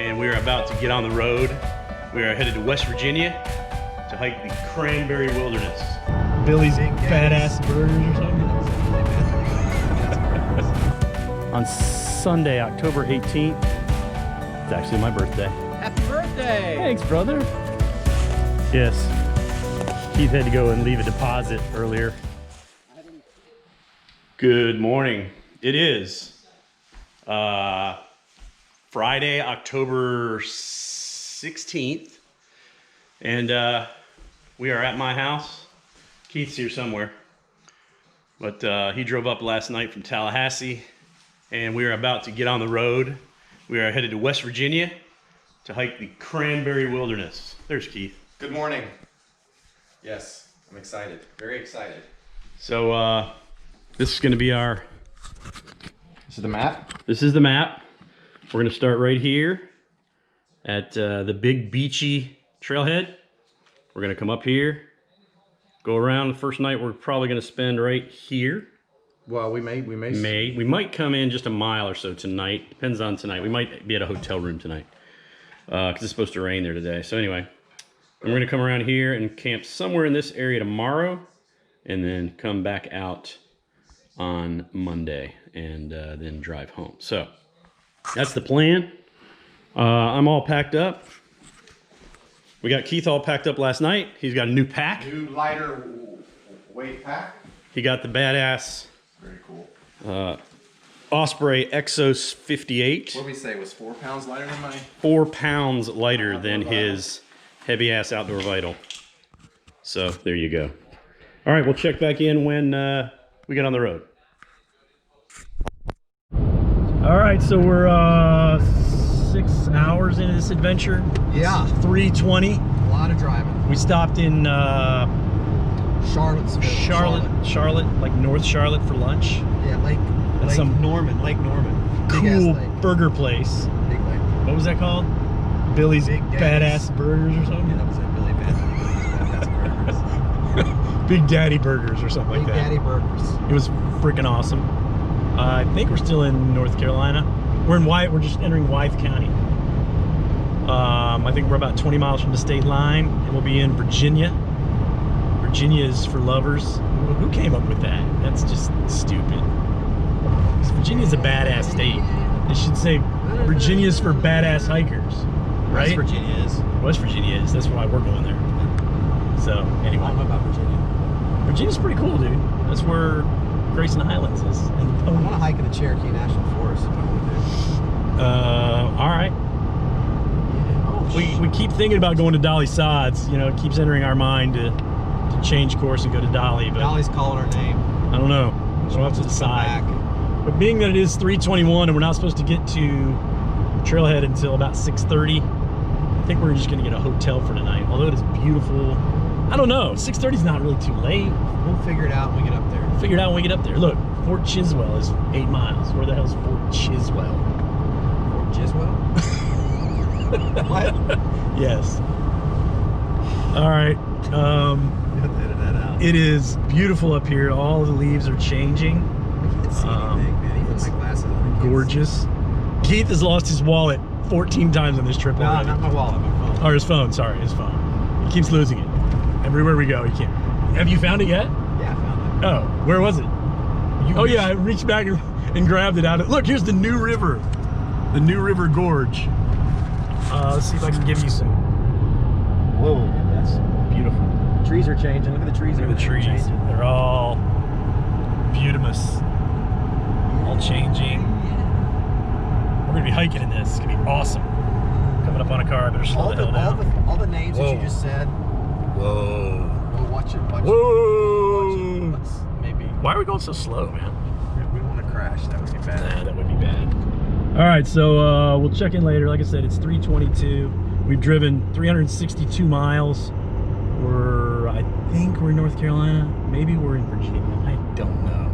and we are about to get on the road. We are headed to West Virginia to hike the Cranberry Wilderness. Billy's badass burgers or something. On Sunday, October 18th, it's actually my birthday. Happy birthday! Thanks, brother. Yes, Keith had to go and leave a deposit earlier. Good morning. It is Friday, October 16th, and we are at my house. Keith's here somewhere, but he drove up last night from Tallahassee, and we are about to get on the road. We are headed to West Virginia to hike the Cranberry Wilderness. There's Keith. Good morning. Yes, I'm excited. Very excited. So this is going to be our... This is the map? This is the map. We're going to start right here at the big beachy trailhead. We're going to come up here, go around. The first night we're probably going to spend right here. Well, we might come in just a mile or so tonight. Depends on tonight. We might be at a hotel room tonight because it's supposed to rain there today. So anyway, we're going to come around here and camp somewhere in this area tomorrow, and then come back out on Monday and then drive home. So that's the plan. I'm all packed up. We got Keith all packed up last night. He's got a new pack. New lighter weight pack. He got the badass Very cool. Osprey Exos 58. What did we say? It was 4 pounds lighter than mine? 4 pounds lighter than his heavy ass Outdoor Vital. So there you go. All right, we'll check back in when we get on the road. All right, so we're 6 hours into this adventure. Yeah. It's 3:20. A lot of driving. We stopped in Charlotte, like North Charlotte for lunch. Yeah, Lake Norman. Big Cool ass lake. burger place. Big lake. What was that called? Billy's Badass Burgers or something? Yeah, that was it. Billy's Badass Burgers. Big Daddy Burgers or something like that. Big Daddy Burgers. It was freaking awesome. I think we're still in North Carolina. We're just entering Wythe County. I think we're about 20 miles from the state line, and we'll be in Virginia. Virginia is for lovers. Who came up with that? That's just stupid. Virginia's a badass state. They should say Virginia's for badass hikers, right? West Virginia is. West Virginia is. That's why we're going there. So anyway, I'm about Virginia. Virginia's pretty cool, dude. That's where Grayson Highlands is. And the I want to hike in the Cherokee National Forest. Is what I want to do. all right. We keep thinking about going to Dolly Sods. You know, it keeps entering our mind to change course and go to Dolly. But Dolly's calling our name. I don't know. We'll have to decide. But being that it is 3:21 and we're not supposed to get to the trailhead until about 6:30, I think we're just going to get a hotel for tonight. Although it is beautiful. I don't know. 6:30 is not really too late. We'll figure it out when we get up there. Figure it out when we get up there. Look, Fort Chiswell is 8 miles. Where the hell is Fort Chiswell? Fort Chiswell? What? Yes. All right. You have to edit that out. It is beautiful up here. All the leaves are changing. I can't see anything, man. Even my glasses on. Gorgeous. Keith has lost his wallet 14 times on this trip No, already. not my wallet, my phone. Or his phone, sorry, his phone. He keeps losing it. Everywhere we go, he can't. Have you found it yet? Yeah, I found it. Oh, where was it? Oh yeah, I reached back and grabbed it out. Look, here's the New River. The New River Gorge. Let's see if I can give you some. Whoa, that's beautiful. Trees are changing. Look at the trees. Look at the trees. Changing. They're all beautimous. All changing. We're gonna be hiking in this. It's gonna be awesome. Coming up on a car, I better slow the hell down. All the names that you just said. Whoa. We'll watch it. Whoa. Let's maybe. Why are we going so slow, man? We don't want to crash. That would be bad. Nah, that would be bad. All right, so we'll check in later. Like I said, it's 3:22. We've driven 362 miles. I think we're in North Carolina. Maybe we're in Virginia. I don't know.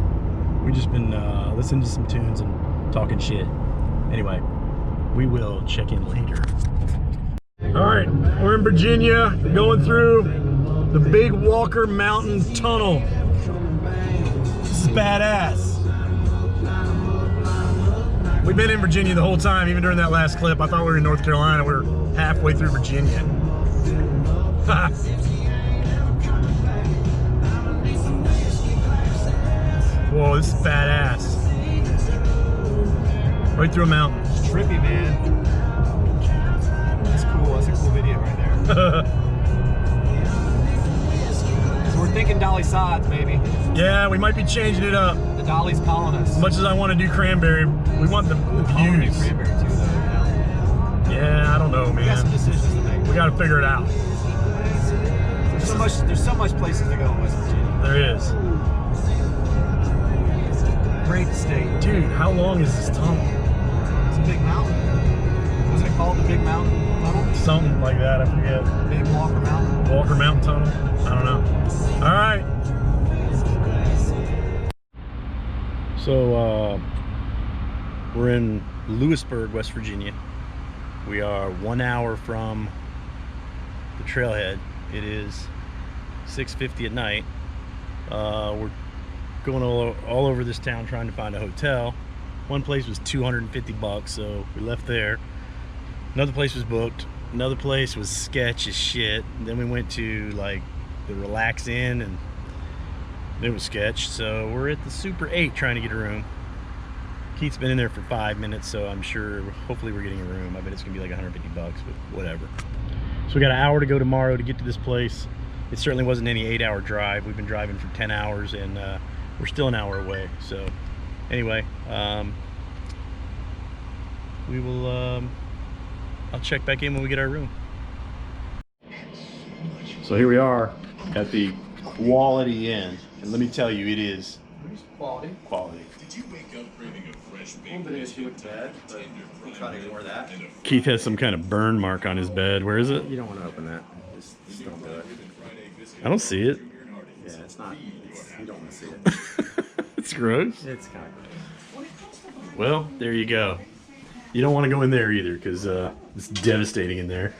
We've just been listening to some tunes and talking shit. Anyway, we will check in later. All right, we're in Virginia, going through the Big Walker Mountain Tunnel. This is badass. We we've been in Virginia the whole time, even during that last clip. I thought we were in North Carolina. We were halfway through Virginia. Whoa, this is badass. Right through a mountain. Trippy, man. That's cool. That's a cool video right there. So we're thinking Dolly Sods, maybe. Yeah, we might be changing it up. The Dolly's calling us. As much as I want to do Cranberry, we want the I want to do views. Cranberry too, though. You know? Yeah, I don't know, We got some man. decisions to make. We got to figure it out. There's so much places to go in West Virginia. There is. Great state. Dude, how long is this tunnel? It's a big mountain. Was it called the Big Mountain Tunnel? Something like that, I forget. Big Walker Mountain? Walker Mountain Tunnel? I don't know. All right. So, we're in Lewisburg, West Virginia. We are 1 hour from the trailhead. It is 6:50 at night. We're going all over this town trying to find a hotel. One place was $250, so we left there. Another place was booked. Another place was sketch as shit. And then we went to like the Relax Inn, and it was sketch. So we're at the Super 8 trying to get a room. Keith's been in there for 5 minutes, so I'm sure, hopefully we're getting a room. I bet it's gonna be like $150, but whatever. So we got an hour to go tomorrow to get to this place. It certainly wasn't any 8-hour drive. We've been driving for 10 hours and we're still an hour away. So anyway, we will, I'll check back in when we get our room. So here we are at the Quality Inn. And let me tell you, it is Quality. quality. A little bit issue with the bed, but we'll try to ignore that. Keith has some kind of burn mark on his bed. Where is it? You don't want to open that. Just don't do it. I don't see it. Yeah, it's not. You don't want to see it. It's gross. It's kind of gross. Well, there you go. You don't want to go in there either, because it's devastating in there.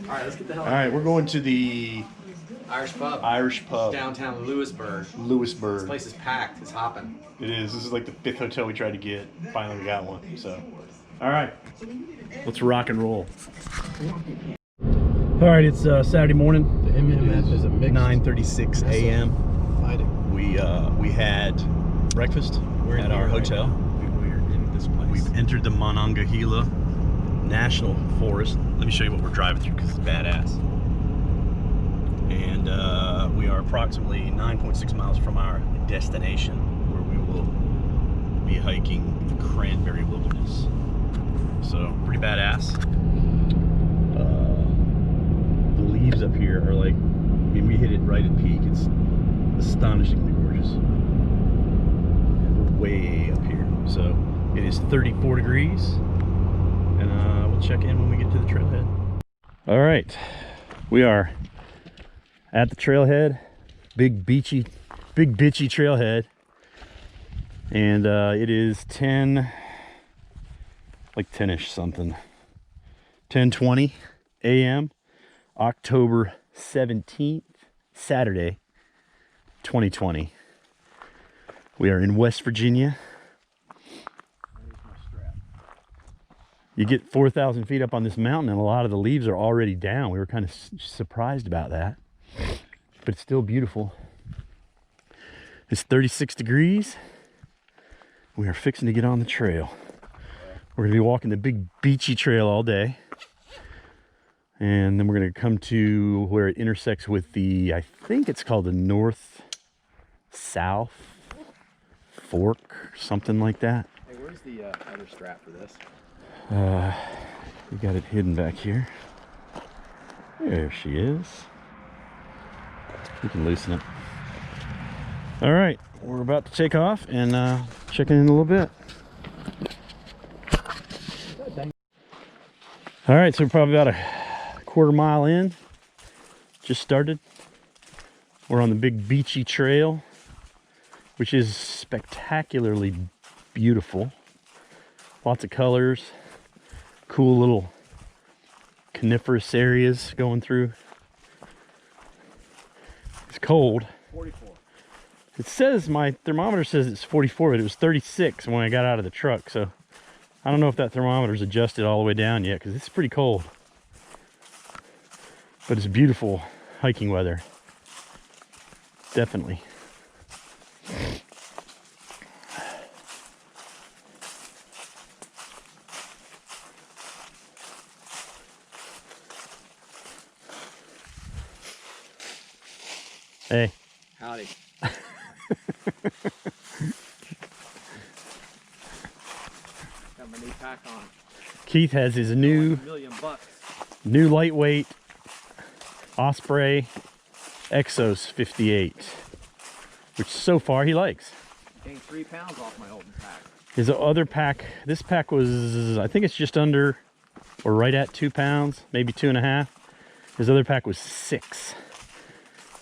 All right, let's get the hell All right, we're going to the Irish pub. Irish pub, Downtown Lewisburg. This Lewisburg. place is packed. It's hopping. It is. This is like the 5th hotel we tried to get. Finally, we got one. So, all right, let's rock and roll. All right, it's Saturday morning. The MMF is a mix. 9:36 a.m. Fighting. We had breakfast at our hotel. We're in this place. We've entered the Monongahela National Forest. Let me show you what we're driving through because it's badass. And we are approximately 9.6 miles from our destination, where we will be hiking the Cranberry Wilderness. So pretty badass. The leaves up here are like, I mean, we hit it right at peak. It's astonishingly gorgeous. And we're way up here. So it is 34 degrees. And we'll check in when we get to the trailhead. All right, we are at the trailhead, big bitchy trailhead, and it is 10-ish something, 10:20 a.m. October 17th, Saturday, 2020. We are in West Virginia. You get 4,000 feet up on this mountain and a lot of the leaves are already down. We were kind of surprised about that, but it's still beautiful. It's 36 degrees. We are fixing to get on the trail. We're gonna be walking the big beachy trail all day. And then we're gonna come to where it intersects with the, I think it's called the North-South Fork, something like that. Hey, where's the other strap for this? We got it hidden back here. There she is. We can loosen it. All right, we're about to take off and check in a little bit. All right, so we're probably about a quarter mile in. Just started. We're on the big beachy trail, which is spectacularly beautiful. Lots of colors. Cool little coniferous areas going through. It's cold. 44. It says, my thermometer says it's 44, but it was 36 when I got out of the truck. So I don't know if that thermometer's adjusted all the way down yet, because it's pretty cold. But it's beautiful hiking weather. Definitely. Hey. Howdy. Got my new pack on. Keith has his new $1,000,000. new lightweight Osprey Exos 58, which so far he likes. Gained 3 pounds off my old pack. His other pack, this pack was, I think it's just under or right at 2 pounds, maybe 2.5. His other pack was 6.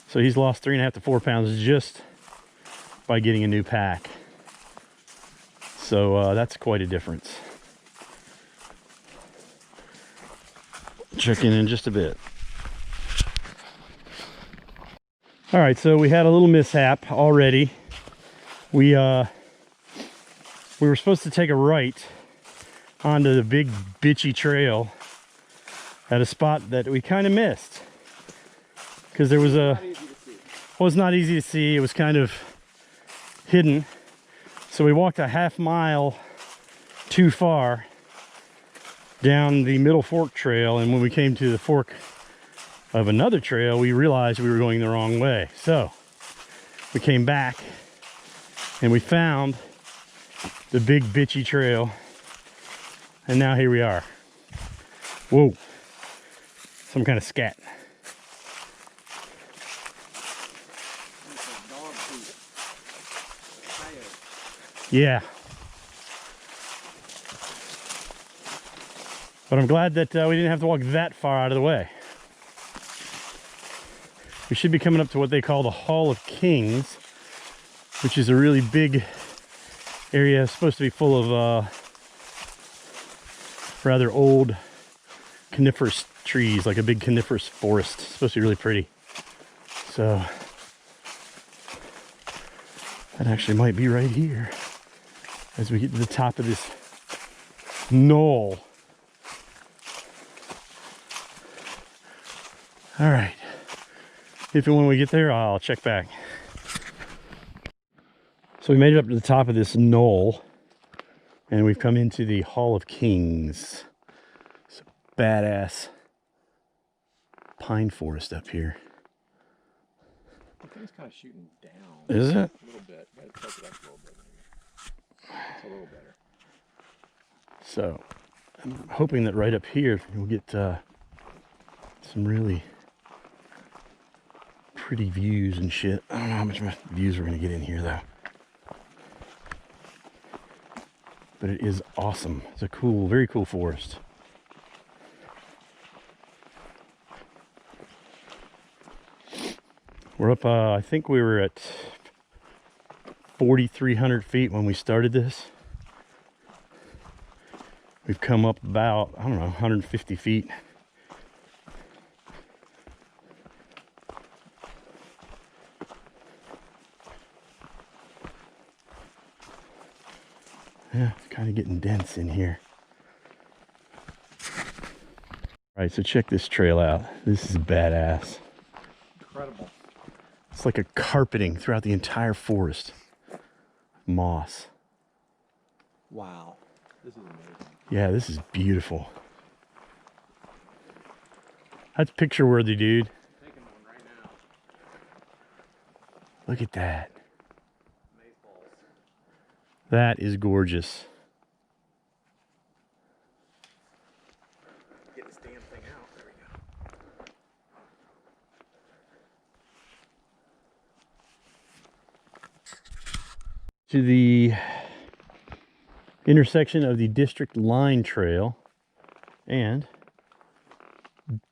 So he's lost 3.5 to 4 pounds just by getting a new pack. So that's quite a difference. Check in just a bit. All right, so we had a little mishap already. We were supposed to take a right onto the big bitchy trail at a spot that we kind of missed, because there was a, well, it's not easy to see. It was kind of hidden. So we walked a half mile too far down the Middle Fork trail, and when we came to the fork of another trail, we realized we were going the wrong way. So we came back and we found the big bitchy trail, and now here we are. Whoa, some kind of scat. Yeah. But I'm glad that we didn't have to walk that far out of the way. We should be coming up to what they call the Hall of Kings, which is a really big area. It's supposed to be full of rather old coniferous trees, like a big coniferous forest. It's supposed to be really pretty. So that actually might be right here as we get to the top of this knoll. All right, if and when we get there, I'll check back. So we made it up to the top of this knoll, and we've come into the Hall of Kings. It's a badass pine forest up here. I think it's kind of shooting down. Is it? A little bit. Gotta tilt it up a little bit. It's a little better. So I'm hoping that right up here we'll get some really pretty views and shit. I don't know how much views we're gonna get in here though. But it is awesome. It's a cool, very cool forest. We're up, I think we were at 4,300 feet when we started this. We've come up about, I don't know, 150 feet. Yeah, it's kind of getting dense in here. All right, so check this trail out. This is badass. Incredible. It's like a carpeting throughout the entire forest. Moss. Wow. This is amazing. Yeah, this is beautiful. That's picture worthy, dude. Taking one right now. Look at that. Amazeballs. That is gorgeous. Get this damn thing out. There we go. To the intersection of the District Line Trail and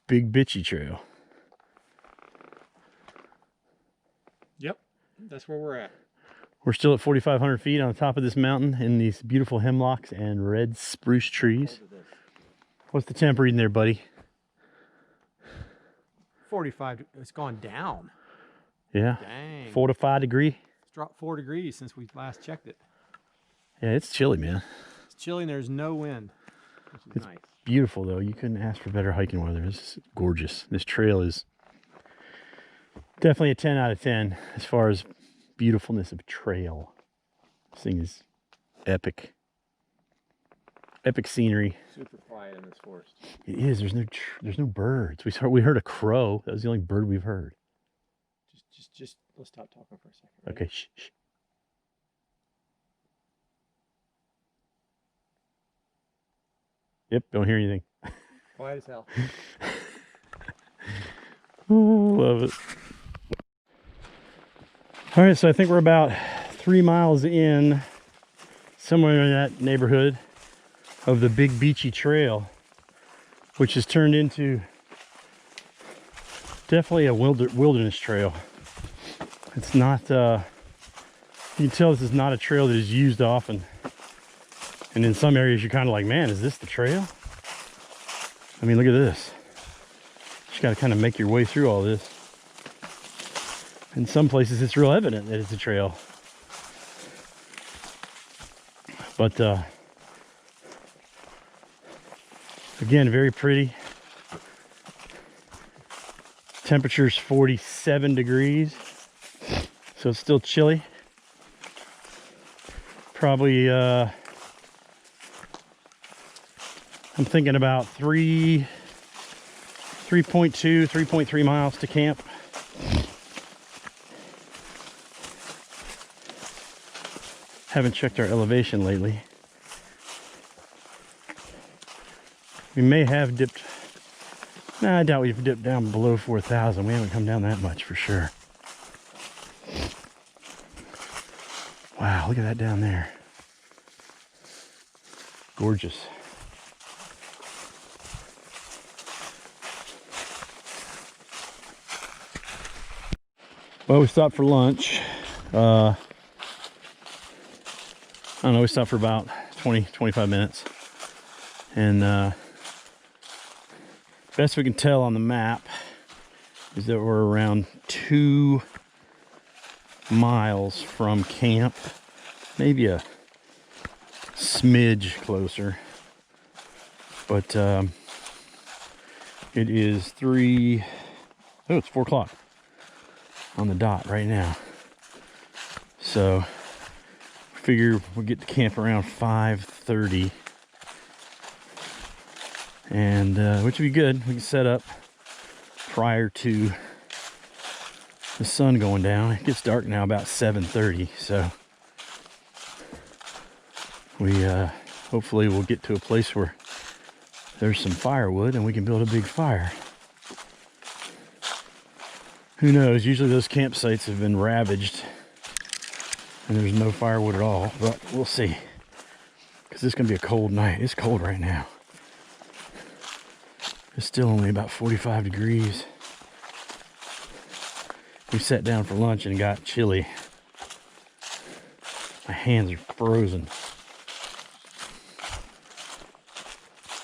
Big Bitchy Trail. Yep. That's where we're at. We're still at 4,500 feet on the top of this mountain in these beautiful hemlocks and red spruce trees. What's the temp reading there, buddy? 45. It's gone down. Yeah. Dang. 4 to 5 degree. It's dropped 4 degrees since we last checked it. Yeah, it's chilly, man. It's chilly and there's no wind, which is nice. Beautiful though. You couldn't ask for better hiking weather. This is gorgeous. This trail is definitely a 10 out of 10 as far as beautifulness of trail. This thing is epic. Epic scenery. Super quiet in this forest. It is. There's no birds. We heard a crow. That was the only bird we've heard. Just let's stop talking for a second. Right? Okay. Shh, shh. Yep. Don't hear anything. Quiet as hell. Oh, love it. All right, so I think we're about 3 miles in, somewhere in that neighborhood of the big beachy trail, which has turned into definitely a wilderness trail. It's not, you can tell this is not a trail that is used often. And in some areas you're kind of like, man, is this the trail? I mean, look at this. You just got to kind of make your way through all this. In some places it's real evident that it's a trail. But again, very pretty. Temperature's 47 degrees, so it's still chilly. Probably I'm thinking about 3.2, 3.3 miles to camp. Haven't checked our elevation lately. We may have dipped. Nah, I doubt we've dipped down below 4,000. We haven't come down that much for sure. Wow, look at that down there. Gorgeous. Well, we stopped for lunch. I don't know, we stopped for about 20-25 minutes. And best we can tell on the map is that we're around 2 miles from camp. Maybe a smidge closer. But it is it's 4 o'clock on the dot right now. So figure we'll get to camp around 5:30, and which would be good. We can set up prior to the sun going down. It gets dark now about 7:30, so we hopefully we'll get to a place where there's some firewood and we can build a big fire. Who knows? Usually those campsites have been ravaged and there's no firewood at all, but we'll see. Because it's going to be a cold night. It's cold right now. It's still only about 45 degrees. We sat down for lunch and it got chilly. My hands are frozen.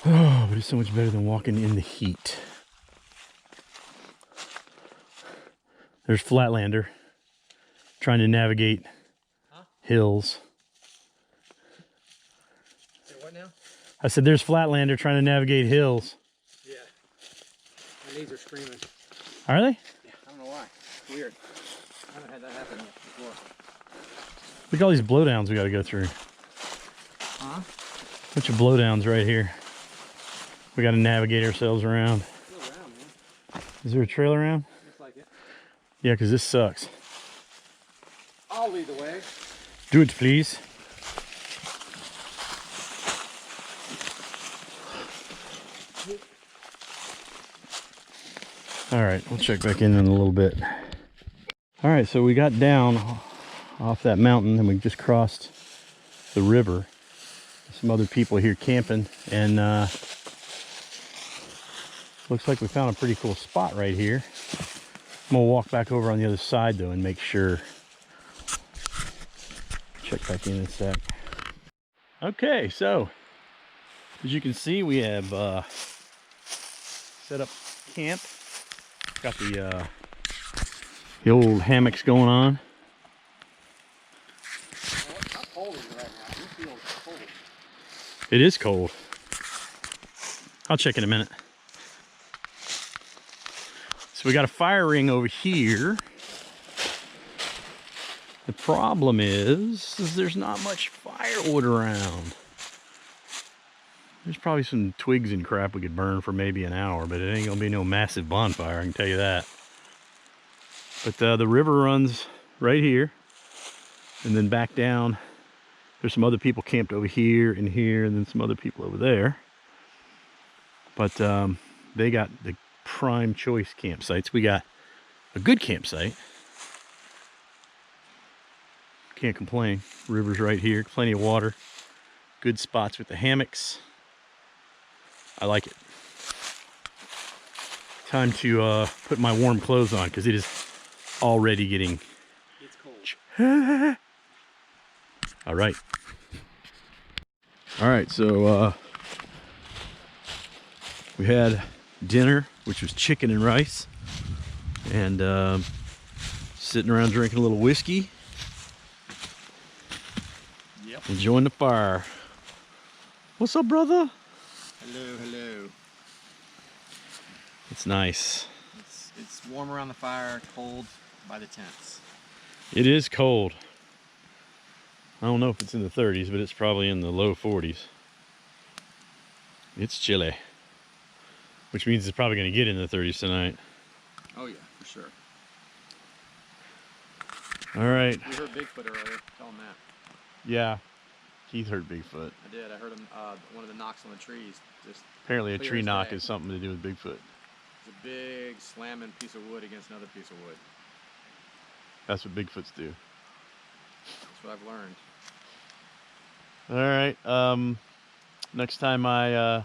Oh, but it's so much better than walking in the heat. There's Flatlander trying to navigate hills. Say what now? I said there's Flatlander trying to navigate hills. Yeah. My knees are screaming. Are they? Yeah, I don't know why. It's weird. I haven't had that happen yet before. Look at all these blowdowns we got to go through. Huh? Bunch of blowdowns right here. We got to navigate ourselves around. Still around, man. Is there a trail around? Looks like it. Yeah, because this sucks. I'll lead the way. Do it, please. All right, we'll check back in a little bit. All right, so we got down off that mountain and we just crossed the river. Some other people here camping, and looks like we found a pretty cool spot right here. I'm gonna walk back over on the other side though and make sure. Check back in a sec. Okay, so as you can see, we have set up camp. Got the old hammocks going on. It is cold. I'll check in a minute. So we got a fire ring over here. The problem is there's not much firewood around. There's probably some twigs and crap we could burn for maybe an hour, but it ain't gonna be no massive bonfire, I can tell you that. But the river runs right here, and then back down. There's some other people camped over here and here, and then some other people over there. But they got the prime choice campsites. We got a good campsite. Can't complain. River's right here, plenty of water. Good spots with the hammocks. I like it. Time to put my warm clothes on because it is already getting... It's cold. All right. All right, so we had dinner, which was chicken and rice, and sitting around drinking a little whiskey. Yep. Enjoying the fire. What's up, brother? Hello, hello. It's nice. It's warm around the fire, cold by the tents. It is cold. I don't know if it's in the 30s, but it's probably in the low 40s. It's chilly, which means it's probably going to get in the 30s tonight. Oh yeah, for sure. All right. We heard Bigfoot earlier. Tell him that. Yeah, Keith heard Bigfoot. I did. I heard him. One of the knocks on the trees. Just Apparently a clear tree as knock day. is something to do with Bigfoot. It's a big slamming piece of wood against another piece of wood. That's what Bigfoots do. That's what I've learned. All right. Next time I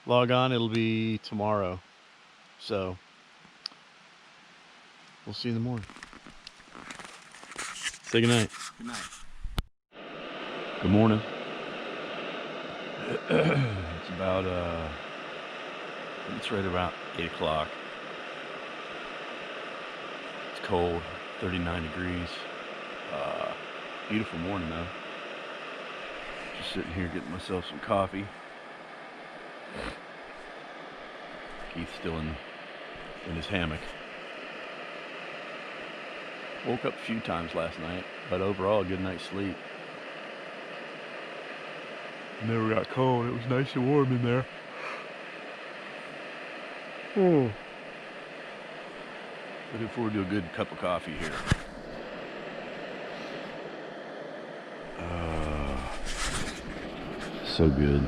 log on, it'll be tomorrow. So we'll see you in the morning. Say goodnight. Good night. Good morning. It's about it's right about 8 o'clock. It's cold, 39 degrees. Beautiful morning though. Just sitting here getting myself some coffee. Keith's still in his hammock. Woke up a few times last night, but overall a good night's sleep. Never got cold. It was nice and warm in there. Looking forward to a good cup of coffee here. So good.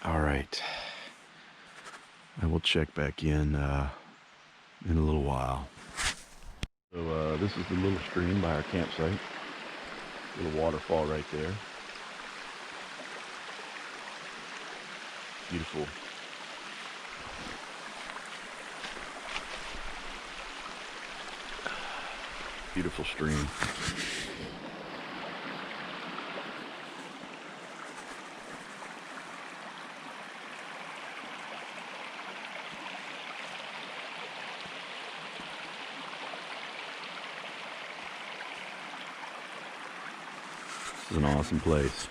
All right. I will check back in a little while. So this is the little stream by our campsite. Little waterfall right there. Beautiful. Beautiful stream. This is an awesome place.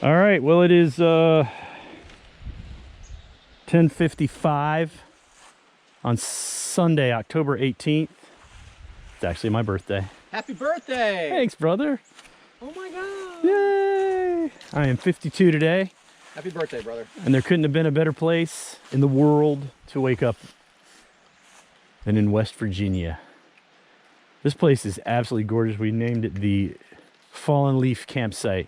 All right, well, it is 10:55 on Sunday, October 18th. It's actually my birthday. Happy birthday! Thanks, brother. Oh my God! Yay! I am 52 today, Happy birthday, brother. and there couldn't have been a better place in the world to wake up than in West Virginia. This place is absolutely gorgeous. We named it the Fallen Leaf Campsite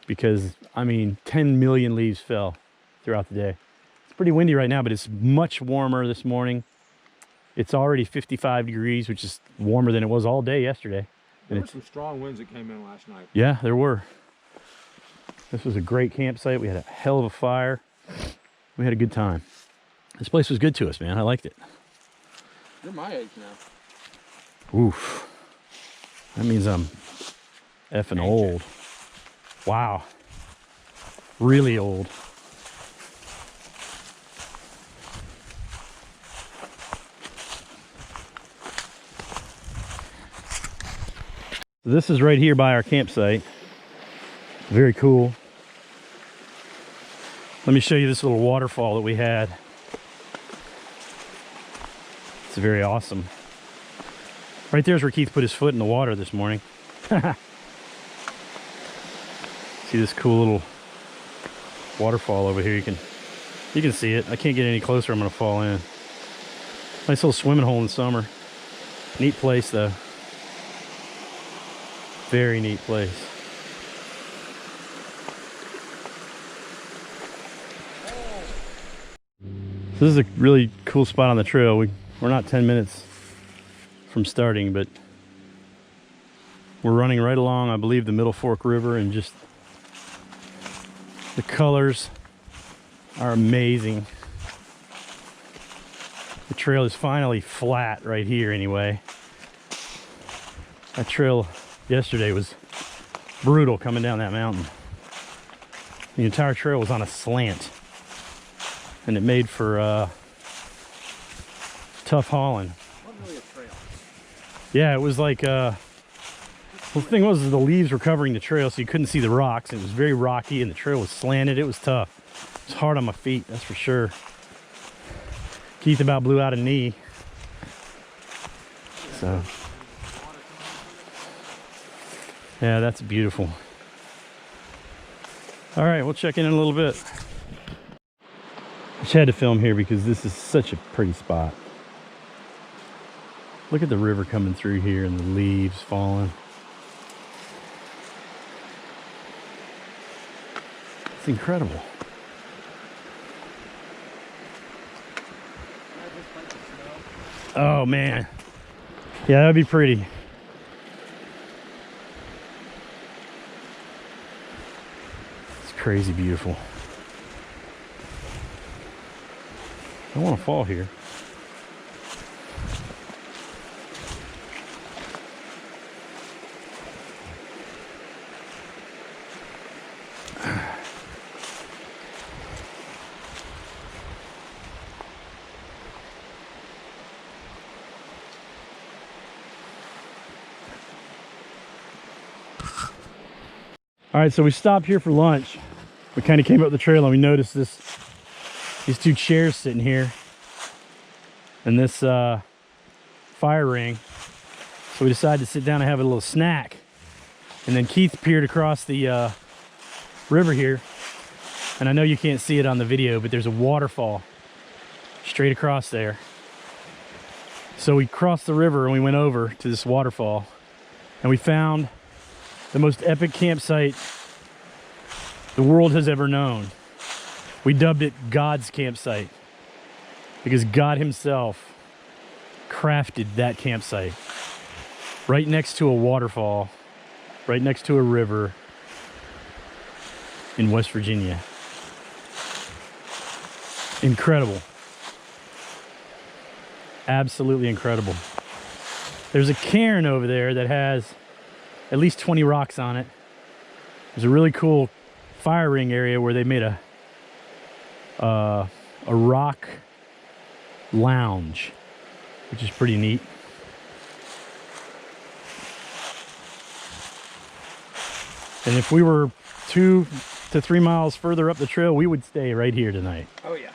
because, I mean, 10 million leaves fell throughout the day. It's pretty windy right now, but it's much warmer this morning. It's already 55 degrees, which is warmer than it was all day yesterday. There were some strong winds that came in last night. Yeah, there were. This was a great campsite. We had a hell of a fire. We had a good time. This place was good to us, man. I liked it. You're my age now. Oof. That means I'm effing old. Wow. Really old. This is right here by our campsite. Very cool. Let me show you this little waterfall that we had. It's very awesome. Right there's where Keith put his foot in the water this morning. See this cool little waterfall over here. You can see it. I can't get any closer. I'm gonna fall in. Nice little swimming hole in the summer. Neat place though. Very neat place. This is a really cool spot on the trail. We're not 10 minutes from starting, but we're running right along, I believe, the Middle Fork River, and just the colors are amazing. The trail is finally flat right here anyway. That trail yesterday was brutal coming down that mountain. The entire trail was on a slant, and it made for tough hauling. Wasn't really a trail. Yeah, it was like well, the thing was the leaves were covering the trail, so you couldn't see the rocks, and it was very rocky, and the trail was slanted. It was tough. It was hard on my feet, that's for sure. Keith about blew out a knee. So yeah, that's beautiful. All right, we'll check in a little bit. I just had to film here because this is such a pretty spot. Look at the river coming through here and the leaves falling. It's incredible. Oh man. Yeah, that'd be pretty. It's crazy beautiful. I don't want to fall here. All right, so we stopped here for lunch. We kind of came up the trail and we noticed these two chairs sitting here and this fire ring. So we decided to sit down and have a little snack. And then Keith peered across the river here, and I know you can't see it on the video, but there's a waterfall straight across there. So we crossed the river and we went over to this waterfall, and we found the most epic campsite the world has ever known. We dubbed it God's campsite because God himself crafted that campsite right next to a waterfall, right next to a river in West Virginia. Incredible. Absolutely incredible. There's a cairn over there that has at least 20 rocks on it. There's a really cool fire ring area where they made a rock lounge, which is pretty neat. And if we were 2 to 3 miles further up the trail, we would stay right here tonight. Oh yeah.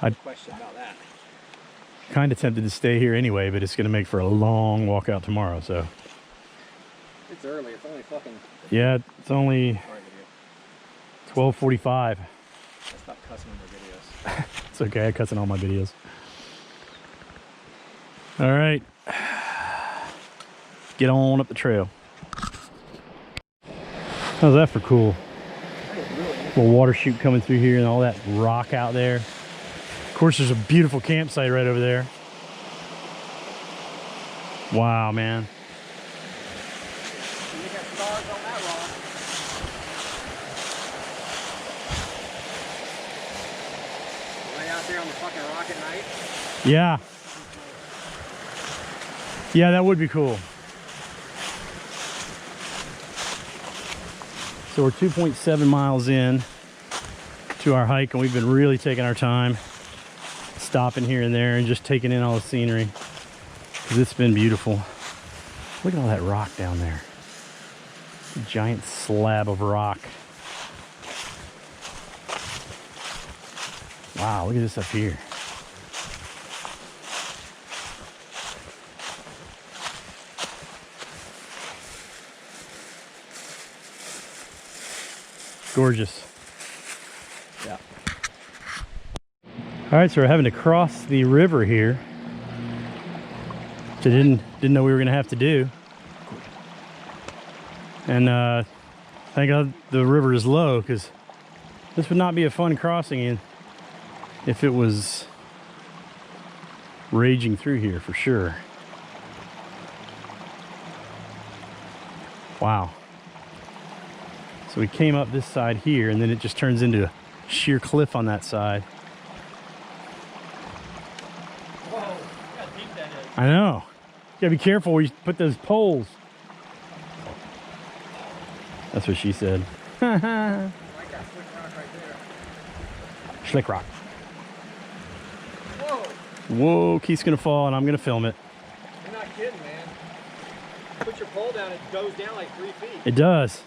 I'd Question about that. kind of tempted to stay here anyway, but it's going to make for a long walk out tomorrow. So It's early. It's only fucking. yeah, it's only 12:45. Let's stop cussing in the videos. It's okay, I cuss in all my videos. All right, get on up the trail. How's that for cool? Little water chute coming through here and all that rock out there. Of course, there's a beautiful campsite right over there. Wow, man. You got stars on that rock. Way out on the fucking rock at night. Yeah. Yeah, that would be cool. So we're 2.7 miles in to our hike, and we've been really taking our time, stopping here and there and just taking in all the scenery, because it's been beautiful. Look at all that rock down there. A giant slab of rock. Wow, look at this up here. Gorgeous. Yeah. All right, so we're having to cross the river here, which I didn't know we were gonna have to do. And thank God the river is low, because this would not be a fun crossing if it was raging through here, for sure. Wow. So we came up this side here, and then it just turns into a sheer cliff on that side. Whoa, look how deep that is. I know. You gotta be careful where you put those poles. That's what she said. I like that slick rock right there. Slick rock. Whoa, Whoa, Keith's gonna fall, and I'm gonna film it. you're not kidding, man. Put your pole down, it goes down like 3 feet. It does.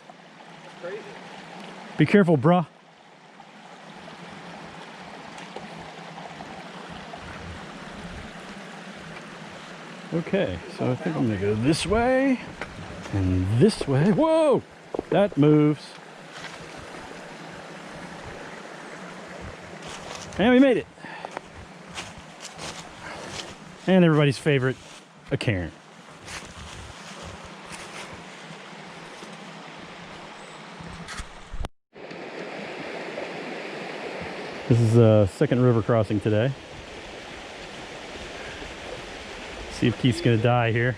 That's crazy. Be careful, bruh. Okay, so I think I'm gonna go this way and this way. Whoa, that moves. And we made it. And everybody's favorite, a cairn. This is the second river crossing today. See if Keith's gonna die here.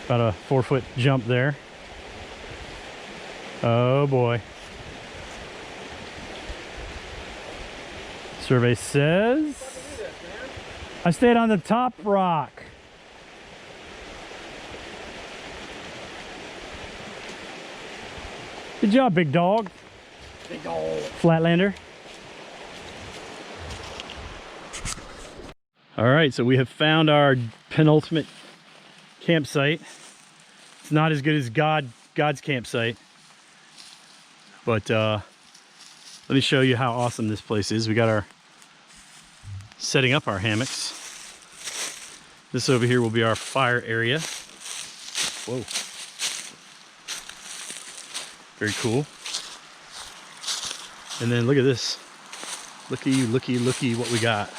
About a 4-foot jump there. Oh boy. Survey says I stayed on the top rock. Good job, big dog. Big old. Flatlander. All right, so we have found our penultimate campsite. It's not as good as God's campsite, but let me show you how awesome this place is. We got our setting up our hammocks. This over here will be our fire area. Whoa. Very cool. And then look at this. Looky what we got.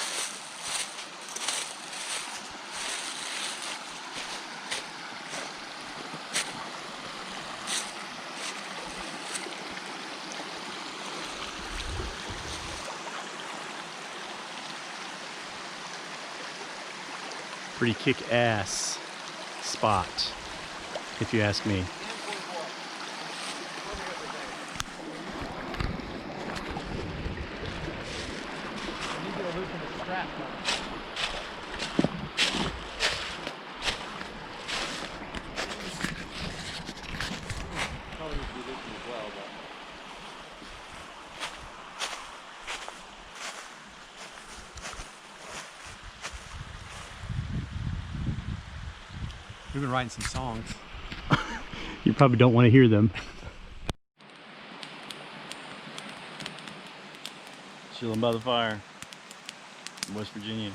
Pretty kick-ass spot, if you ask me. We've been writing some songs. You probably don't want to hear them. Chilling by the fire in West Virginia.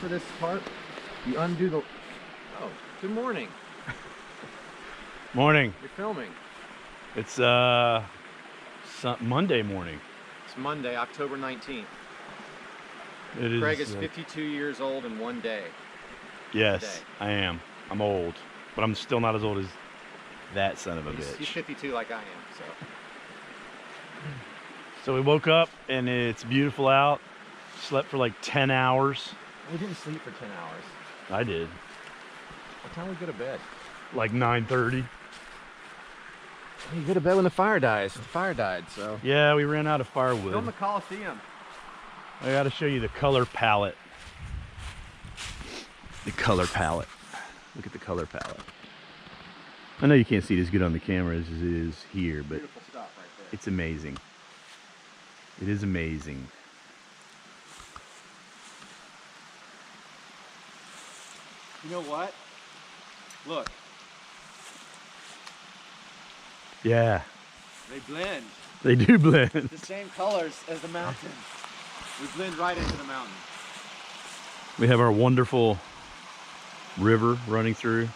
for this part, you undo the... Oh, good morning. Morning. You're filming. It's Monday morning. It's Monday, October 19th. It is. Craig is 52 years old in one day. Yes, today. I am. I'm old, but I'm still not as old as that son of a bitch. He's 52 like I am, so. So we woke up and it's beautiful out. Slept for like 10 hours. We didn't sleep for 10 hours. I did. What time we go to bed? Like 9:30. You go to bed when the fire dies. The fire died, so. Yeah, we ran out of firewood. Film the Coliseum. I gotta show you the color palette. The color palette. Look at the color palette. I know you can't see it as good on the camera as it is here, but Beautiful stuff right there. it's amazing. It is amazing. You know what? Look, Yeah, they blend. they do blend. The same colors as the mountain. We blend right into the mountain. We have our wonderful river running through.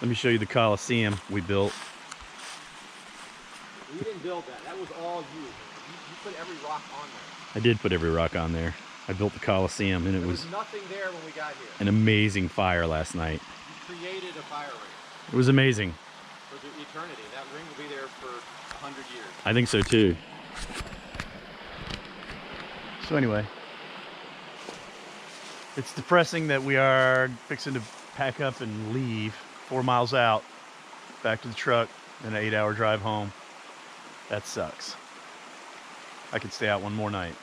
Let me show you the Coliseum we built. We didn't build that. That was all you. You put every rock on there. I did put every rock on there. I built the Coliseum and it There was was nothing there when we got here. an amazing fire last night. You created a fire ring It was amazing. for the eternity. That ring will be there for 100 years. I think so too. So anyway, it's depressing that we are fixing to pack up and leave 4 miles out, back to the truck, and an 8-hour drive home. That sucks. I could stay out one more night,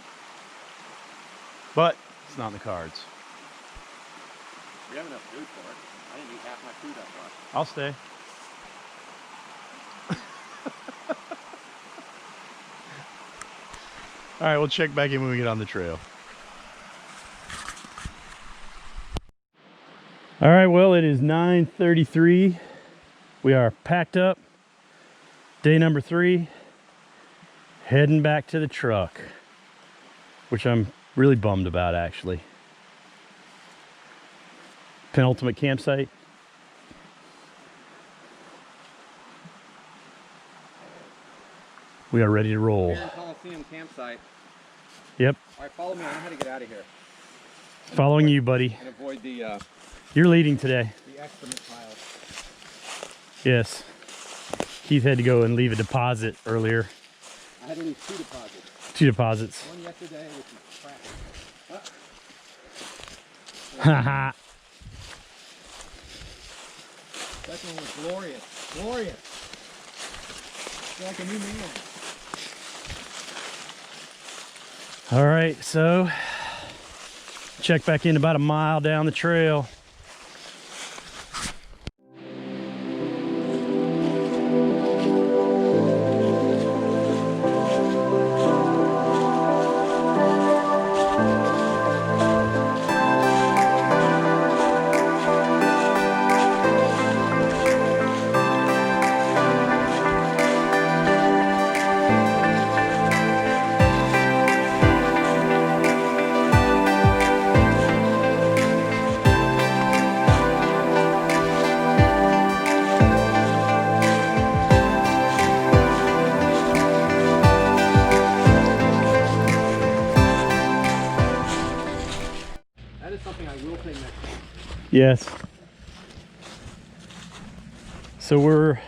but it's not in the cards. We have enough food for it. I didn't eat half my food up front. I'll stay. All right, we'll check back in when we get on the trail. All right, well, it is 9:33. We are packed up. Day number 3. Heading back to the truck, which I'm really bummed about, actually. Penultimate campsite. We are ready to roll. Here in Coliseum campsite. Yep, All right, follow me. I know how to get out of here following you, buddy. and avoid the You're leading today. excrement piles. Yes. Keith had to go and leave a deposit earlier. I had to leave 2 deposits. 2 deposits. One yesterday, which is crap. Haha. Second one was glorious. Glorious. Feel like a new man. All right, so check back in about a mile down the trail. That is something I will take next time. Yes. So we're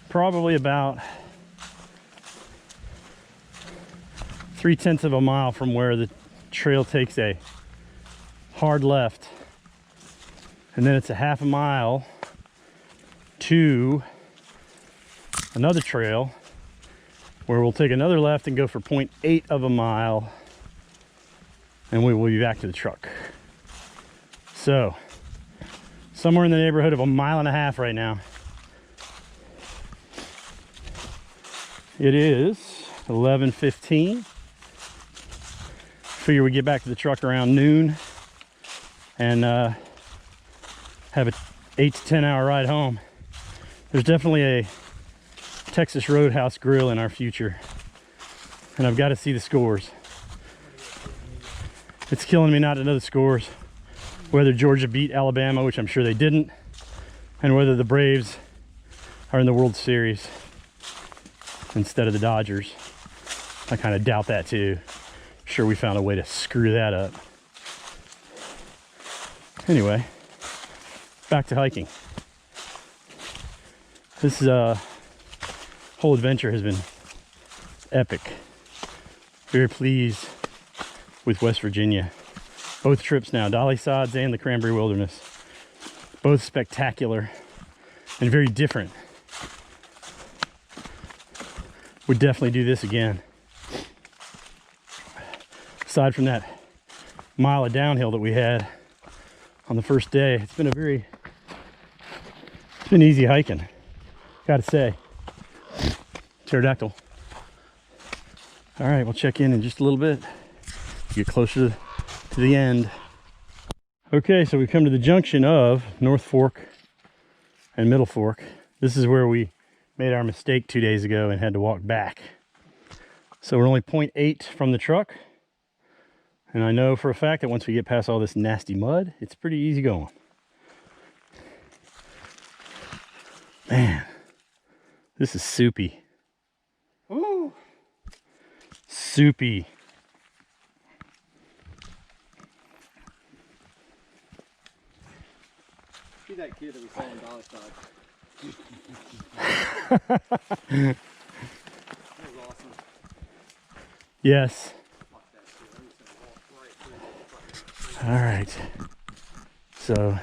probably about 3/10 of a mile from where the trail takes a hard left, and then it's a half a mile to another trail where we'll take another left and go for 0.8 of a mile, and we will be back to the truck. So somewhere in the neighborhood of 1.5 miles right now. It is 11:15. Figure we get back to the truck around noon and have an 8 to 10 hour ride home. There's definitely a Texas Roadhouse grill in our future, and I've got to see the scores. It's killing me not to know the scores. Whether Georgia beat Alabama, which I'm sure they didn't, and whether the Braves are in the World Series instead of the Dodgers. I kind of doubt that too. Sure, we found a way to screw that up. Anyway, back to hiking. This whole adventure has been epic. Very pleased with West Virginia. Both trips now, Dolly Sods and the Cranberry Wilderness. Both spectacular and very different. Would definitely do this again. Aside from that mile of downhill that we had on the first day, it's been easy hiking, gotta say. Pterodactyl. All right, we'll check in just a little bit, get closer to the end. Okay, so we come to the junction of North Fork and Middle Fork. This is where we made our mistake 2 days ago and had to walk back. So we're only 0.8 from the truck. And I know for a fact that once we get past all this nasty mud, it's pretty easy going. Man, this is soupy. Ooh. Soupy. See that kid that we saw on Dolly Side? That was awesome. Yes. Fuck that shit. I'm just gonna walk right through. All right. So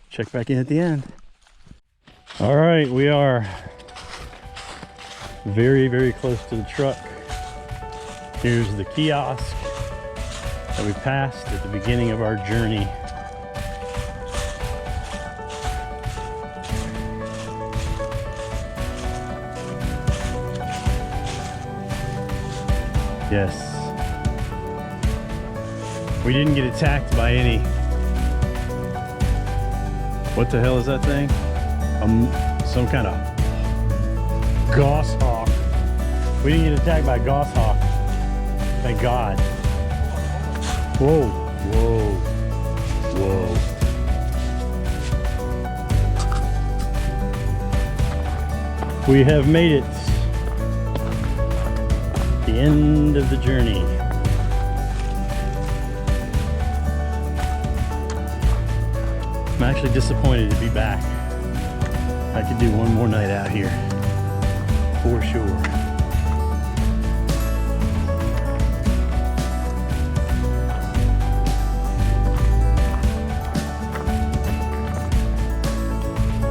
check back in at the end. All right, we are very, very close to the truck. Here's the kiosk that we passed at the beginning of our journey. Yes. We didn't get attacked by any. What the hell is that thing? Some kind of goshawk. We didn't get attacked by a goshawk. Thank God. Whoa, whoa, whoa. We have made it. The end of the journey. I'm actually disappointed to be back. I could do one more night out here, for sure.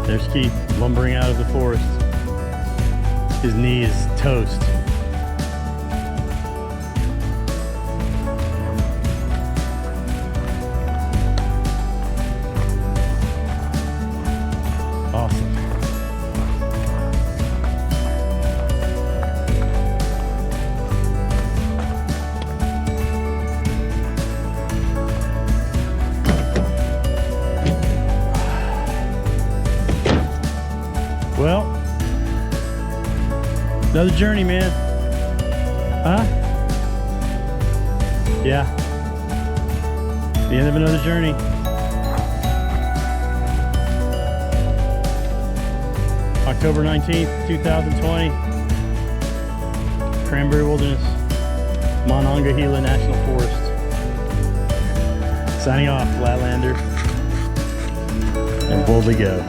There's Keith lumbering out of the forest. His knee is toast. Well, another journey, man. Huh? Yeah. The end of another journey. October 19th, 2020. Cranberry Wilderness, Monongahela National Forest. Signing off, Flatlander, and boldly go.